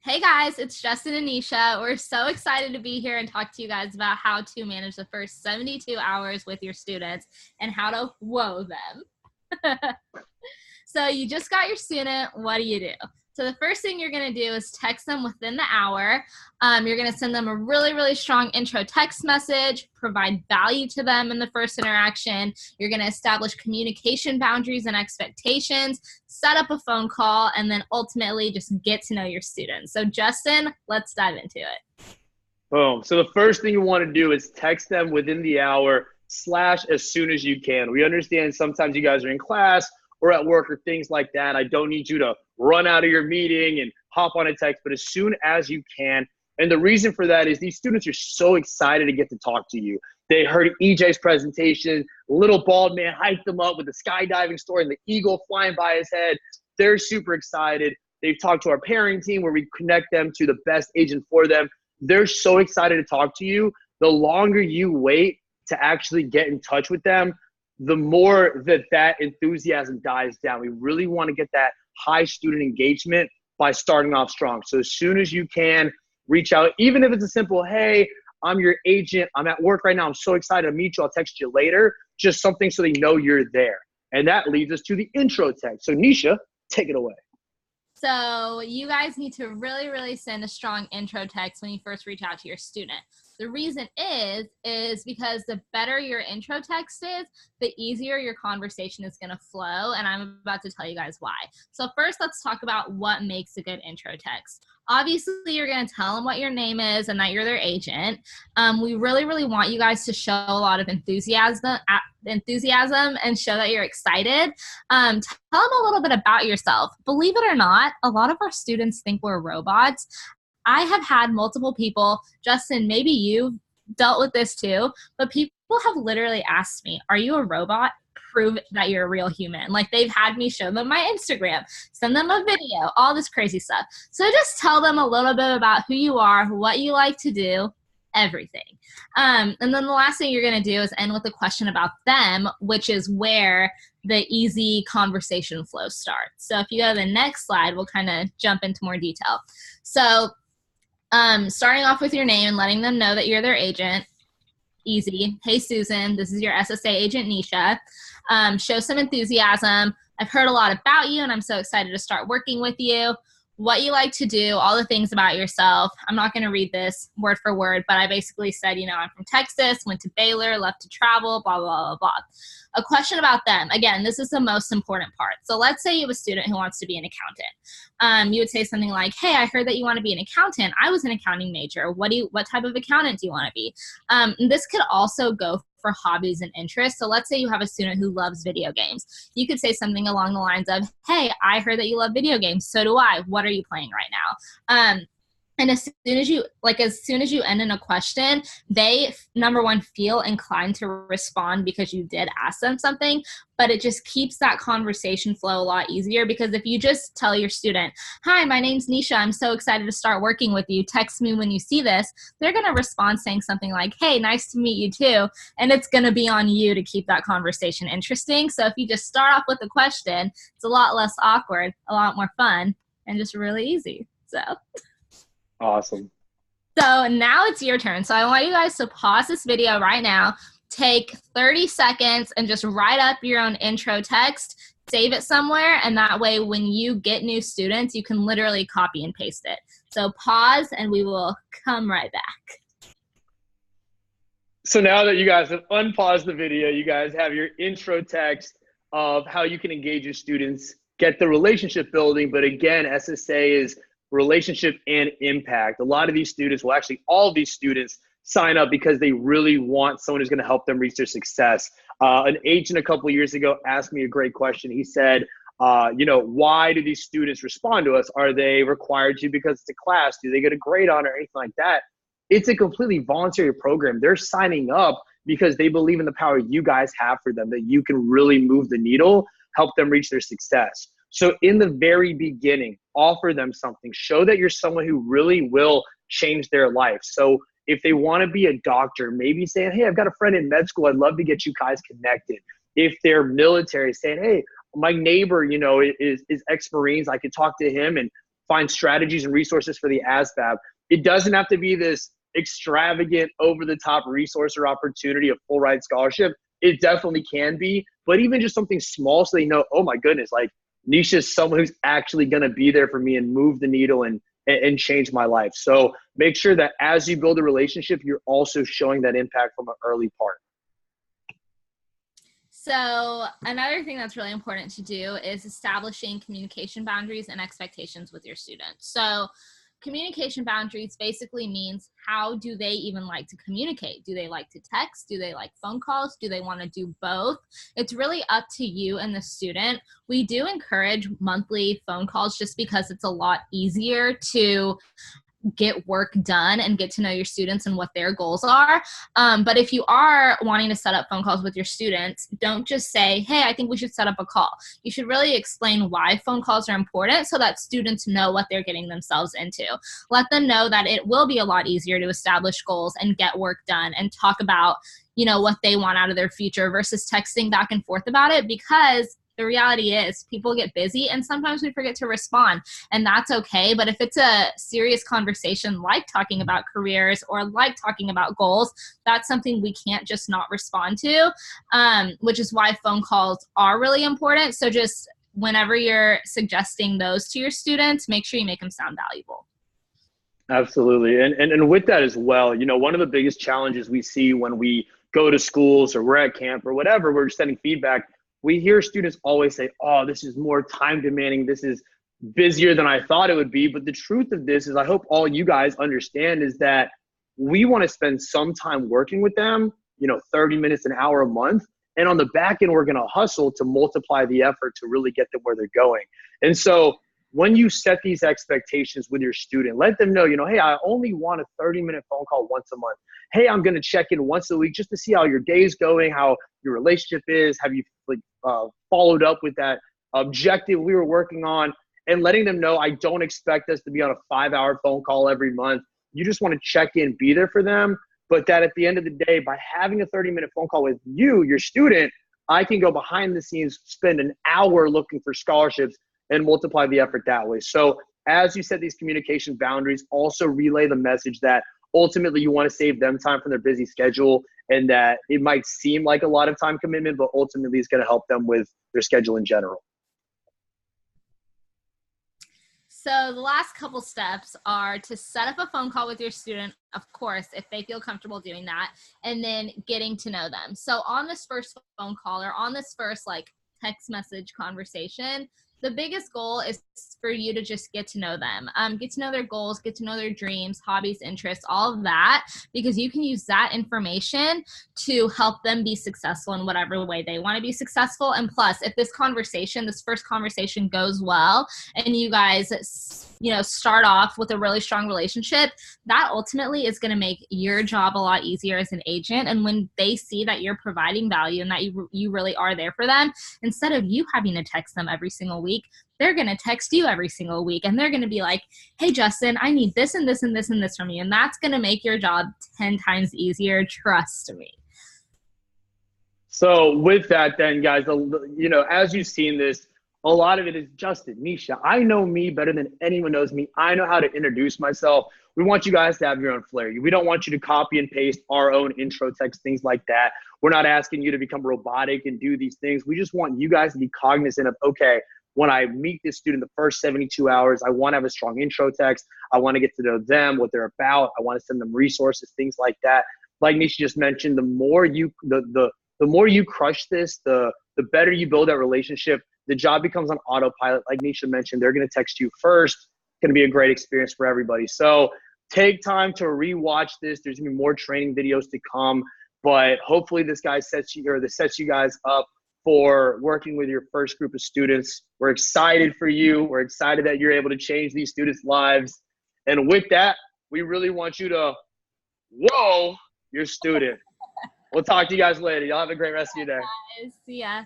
Hey guys, it's Justin and Nisha. We're so excited to be here and talk to you guys about how to manage the first 72 hours with your students and how to whoa them. So you just got your student, what do? So the first thing you're gonna do is text them within the hour. You're gonna send them a really strong intro text message, provide value to them in the first interaction. You're gonna establish communication boundaries and expectations, set up a phone call, and then ultimately just get to know your students. So Justin, let's dive into it. Boom. So the first thing you want to do is text them within the hour / as soon as you can. We understand sometimes you guys are in class or at work or things like that. I don't need you to run out of your meeting and hop on a text, but as soon as you can. And the reason for that is these students are so excited to get to talk to you. They heard EJ's presentation, little bald man hyped them up with the skydiving story and the eagle flying by his head. They're super excited. They've talked to our parenting team where we connect them to the best agent for them. They're so excited to talk to you. The longer you wait to actually get in touch with them, the more that enthusiasm dies down. We really want to get that high student engagement by starting off strong. So as soon as you can, reach out, even if it's a simple, hey, I'm your agent, I'm at work right now, I'm so excited to meet you, I'll text you later, just something so they know you're there. And that leads us to the intro text. So Nisha, take it away. So you guys need to really send a strong intro text when you first reach out to your student. The reason is because the better your intro text is, the easier your conversation is going to flow. And I'm about to tell you guys why. So first, let's talk about what makes a good intro text. Obviously, you're going to tell them what your name is and that you're their agent. We really want you guys to show a lot of enthusiasm and show that you're excited. Tell them a little bit about yourself. Believe it or not, a lot of our students think we're robots. I have had multiple people, Justin, maybe you've dealt with this too, but people have literally asked me, are you a robot? Prove that you're a real human. Like, they've had me show them my Instagram, send them a video, all this crazy stuff. So just tell them a little bit about who you are, what you like to do, everything. And then the last thing you're going to do is end with a question about them, which is where the easy conversation flow starts. So if you go to the next slide, we'll kind of jump into more detail. So starting off with your name and letting them know that you're their agent. Easy. Hey, Susan, this is your SSA agent, Nisha. Show some enthusiasm. I've heard a lot about you, and I'm so excited to start working with you. What you like to do, all the things about yourself. I'm not going to read this word for word, but I basically said, I'm from Texas, went to Baylor, left to travel, blah, blah, blah, blah. A question about them. Again, this is the most important part. So let's say you have a student who wants to be an accountant. You would say something like, hey, I heard that you want to be an accountant. I was an accounting major. What type of accountant do you want to be? This could also go for hobbies and interests. So let's say you have a student who loves video games. You could say something along the lines of, hey, I heard that you love video games. So do I. What are you playing right now? And as soon as you end in a question, they, number one, feel inclined to respond because you did ask them something, but it just keeps that conversation flow a lot easier. Because if you just tell your student, hi, my name's Nisha, I'm so excited to start working with you, text me when you see this, they're going to respond saying something like, hey, nice to meet you too. And it's going to be on you to keep that conversation interesting. So if you just start off with a question, it's a lot less awkward, a lot more fun, and just really easy. So awesome. So now it's your turn. So I want you guys to pause this video right now, take 30 seconds and just write up your own intro text, save it somewhere, and that way when you get new students, you can literally copy and paste it. So pause and we will come right back. So now that you guys have unpaused the video, you guys have your intro text of how you can engage your students, get the relationship building. But again, SSA is relationship and impact. A lot of these students, well, actually all of these students sign up because they really want someone who's going to help them reach their success. An agent a couple of years ago asked me a great question. He said, why do these students respond to us? Are they required to because it's a class? Do they get a grade on it or anything like that? It's a completely voluntary program. They're signing up because they believe in the power you guys have for them, that you can really move the needle, help them reach their success. So in the very beginning, offer them something. Show that you're someone who really will change their life. So if they want to be a doctor, maybe saying, hey, I've got a friend in med school, I'd love to get you guys connected. If they're military, saying, hey, my neighbor, is ex-Marines, I could talk to him and find strategies and resources for the ASVAB. It doesn't have to be this extravagant, over-the-top resource or opportunity of full ride scholarship. It definitely can be, but even just something small so they know, oh my goodness, like Nisha is someone who's actually going to be there for me and move the needle and change my life. So make sure that as you build a relationship, you're also showing that impact from an early part. So another thing that's really important to do is establishing communication boundaries and expectations with your students. So communication boundaries basically means, how do they even like to communicate? Do they like to text? Do they like phone calls? Do they want to do both? It's really up to you and the student. We do encourage monthly phone calls just because it's a lot easier to get work done and get to know your students and what their goals are. But if you are wanting to set up phone calls with your students, don't just say, hey, I think we should set up a call. You should really explain why phone calls are important so that students know what they're getting themselves into. Let them know that it will be a lot easier to establish goals and get work done and talk about, what they want out of their future versus texting back and forth about it, because the reality is people get busy and sometimes we forget to respond, and that's okay. But if it's a serious conversation like talking about careers or like talking about goals, that's something we can't just not respond to, which is why phone calls are really important. So just whenever you're suggesting those to your students, make sure you make them sound valuable. Absolutely. And with that as well, one of the biggest challenges we see when we go to schools or we're at camp or whatever, we're sending feedback, we hear students always say, oh, this is more time demanding. This is busier than I thought it would be. But the truth of this is, I hope all you guys understand, is that we want to spend some time working with them, 30 minutes, an hour a month. And on the back end, we're going to hustle to multiply the effort to really get them where they're going. And so when you set these expectations with your student, let them know, hey, I only want a 30-minute phone call once a month. Hey, I'm going to check in once a week just to see how your day's going, how your relationship is. Have you followed up with that objective we were working on? And letting them know, I don't expect us to be on a 5-hour phone call every month. You just want to check in, be there for them. But that at the end of the day, by having a 30-minute phone call with you, your student, I can go behind the scenes, spend an hour looking for scholarships and multiply the effort that way. So as you set these communication boundaries, also relay the message that ultimately you want to save them time from their busy schedule, and that it might seem like a lot of time commitment, but ultimately it's going to help them with their schedule in general. So the last couple steps are to set up a phone call with your student, of course, if they feel comfortable doing that, and then getting to know them. So on this first phone call, or on this first text message conversation, the biggest goal is for you to just get to know them, get to know their goals, get to know their dreams, hobbies, interests, all of that, because you can use that information to help them be successful in whatever way they want to be successful. And plus, if this first conversation goes well and you guys, start off with a really strong relationship, that ultimately is going to make your job a lot easier as an agent. And when they see that you're providing value and that you really are there for them, instead of you having to text them every single week, they're going to text you every single week, and they're going to be like, hey, Justin, I need this and this and this and this from you. And that's going to make your job 10 times easier. Trust me. So with that then, guys, as you've seen this, a lot of it is Justin, Nisha. I know me better than anyone knows me. I know how to introduce myself. We want you guys to have your own flair. We don't want you to copy and paste our own intro text, things like that. We're not asking you to become robotic and do these things. We just want you guys to be cognizant of, okay, when I meet this student the first 72 hours, I want to have a strong intro text. I want to get to know them, what they're about. I want to send them resources, things like that. Like Nisha just mentioned, the more you crush this, the better you build that relationship. The job becomes on autopilot. Like Nisha mentioned, they're going to text you first. It's going to be a great experience for everybody. So take time to rewatch this. There's going to be more training videos to come, but hopefully this sets you guys up for working with your first group of students. We're excited for you. We're excited that you're able to change these students' lives. And with that, we really want you to whoa your student. We'll talk to you guys later. Y'all have a great rest of your day. See ya.